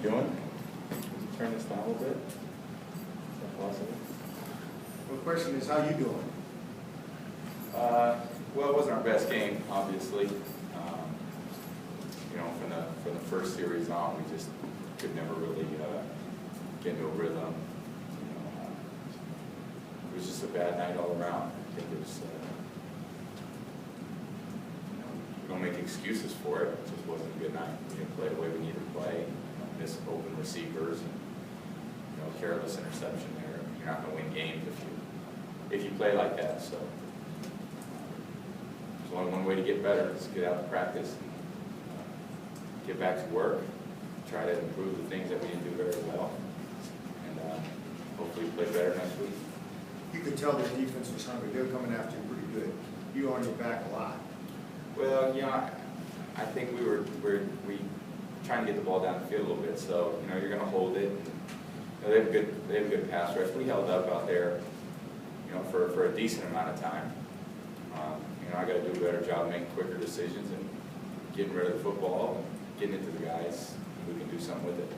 you doing? Can you turn this down a little bit? Is that possible? Well, the question is, how you doing? Well, it wasn't our best game, obviously. You know, from the first series on, we just could never really get into a rhythm. You know, it was just a bad night all around. I think it was. You know, we don't make excuses for it. It just wasn't a good night. We didn't play the way we needed to play. Missed open receivers and careless interception there. You're not going to win games if you play like that. So there's only one way to get better: is get out to practice, and, get back to work, try to improve the things that we didn't do very well, and hopefully play better next week. You could tell their defense was hungry. They were coming after you pretty good. You were on your back a lot. Well, you know, I think we trying to get the ball down the field a little bit. So you're going to hold it. They have a good pass rush. We held up out there, for a decent amount of time. I got to do a better job making quicker decisions and getting rid of the football and getting it to the guys who can do something with it.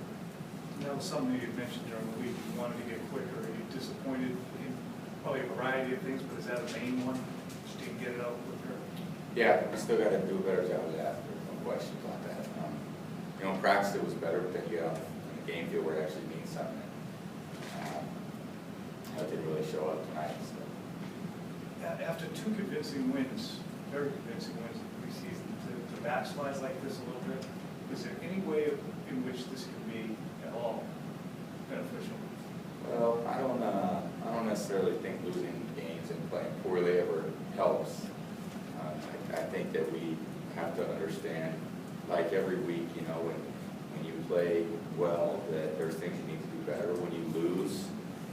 That was something you mentioned during the week. You wanted to get quicker. Are you disappointed in probably a variety of things, but is that a main one? Just didn't get it out quicker? Yeah, we still got to do a better job of that. There's no question about that. In practice it was better, but then you get out in the game field where it actually means something. That didn't really show up tonight. So. After two convincing wins, very convincing wins in the preseason, to backslide like this a little bit, is there any way in which this can be at all beneficial? Well, I don't necessarily think losing games and playing poorly ever helps. I think that we have to understand, like every week, when you play well, that there's things you need to do better. When you lose,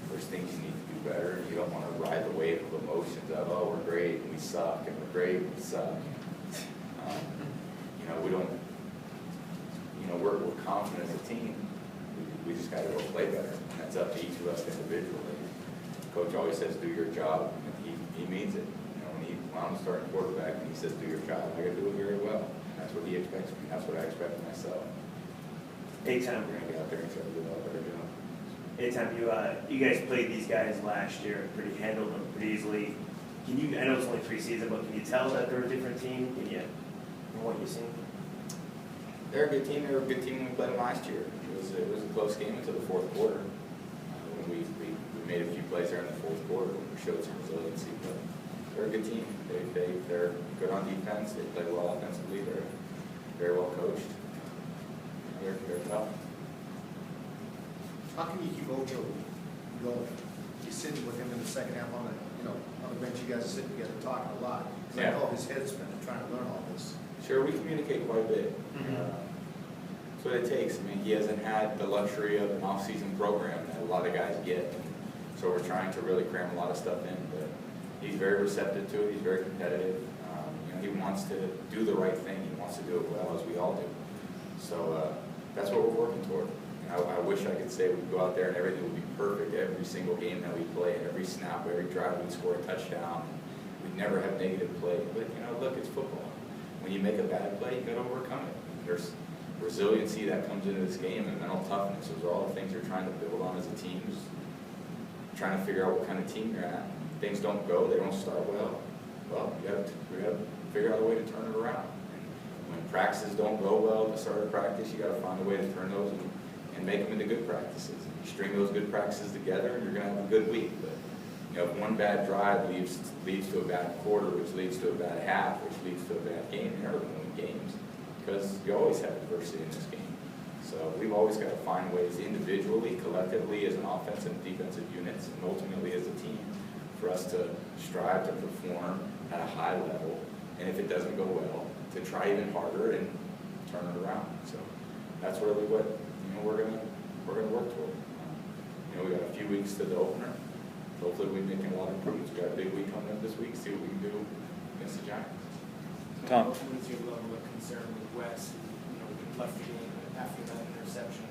there's things you need to do better. You don't want to ride the wave of emotions of, oh, we're great and we suck, and we're great and we suck. We don't. We're confident as a team. We just got to go play better, and that's up to each of us individually. Coach always says, "Do your job," and he means it. When I'm starting quarterback and he says, "Do your job," I got to do it very well. And that's what he expects of me. That's what I expect of myself. Anytime we're gonna get out there and try to do a better job. Anytime you guys played these guys last year, handled them pretty easily. I know it's only preseason, but can you tell that they're a different team? From what you've seen? They're a good team. They were a good team when we played them last year. It was a close game until the fourth quarter. When we made a few plays there in the fourth quarter, we showed some resiliency. But they're a good team. They're good on defense. They play well offensively. They're very well coached. They're tough. How can you keep Ocho going? You're sitting with him in the second half on the bench. You guys are sitting together talking a lot. Yeah. I know his head's spinning trying to learn all this. Sure, we communicate quite a bit. That's what it takes. He hasn't had the luxury of an off-season program that a lot of guys get. So we're trying to really cram a lot of stuff in. But he's very receptive to it. He's very competitive. He wants to do the right thing. He wants to do it well, as we all do. So that's what we're working toward. I wish I could say we'd go out there and everything would be perfect every single game that we play, and every snap, every drive we'd score a touchdown. We'd never have negative play. But look, it's football. When you make a bad play, you got to overcome it. There's resiliency that comes into this game, and mental toughness. Those are all the things you're trying to build on as a team. Just trying to figure out what kind of team you're at. Things don't go, they don't start well. Well, we got to figure out a way to turn it around. And when practices don't go well at the start of practice, you got to find a way to turn those and make them into good practices. You string those good practices together, and you're going to have a good week. But if one bad drive leads to a bad quarter, which leads to a bad half, which leads to a bad game, you're never going to win games, because you always have adversity in this game. So we've always got to find ways individually, collectively, as an offensive and defensive units, and ultimately as a team, for us to strive to perform at a high level, and if it doesn't go well, to try even harder and turn it around. So that's really what we're gonna work toward. We got a few weeks to the opener. Hopefully we're making a lot of improvements. We got a big week coming up this week. See what we can do against the Giants. Tom, what's your level of concern with Wes? Left the game after that interception.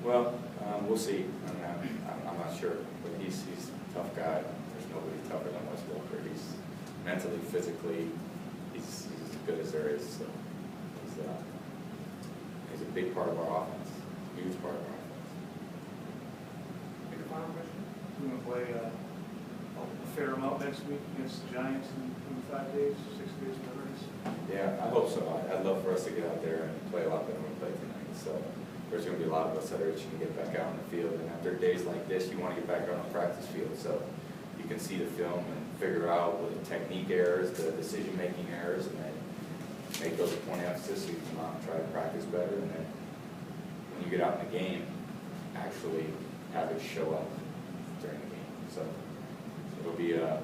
Well, we'll see. I'm not sure, but he's a tough guy. There's nobody tougher than Wes Walker. He's mentally, physically, he's as good as there is. So he's a big part of our offense, huge part of our offense. Any final question? We want to play a fair amount next week against the Giants in 5 days, 6 days, whatever it is. Yeah, I hope so. I'd love for us to get out there and play a lot better than we played tonight. So there's going to be a lot of us that are itching to get back out on the field. And after days like this, you want to get back out on the practice field so you can see the film and figure out what the technique errors, the decision-making errors, and then make those a point of emphasis so you come out and try to practice better. And then when you get out in the game, actually have it show up during the game. So it'll be a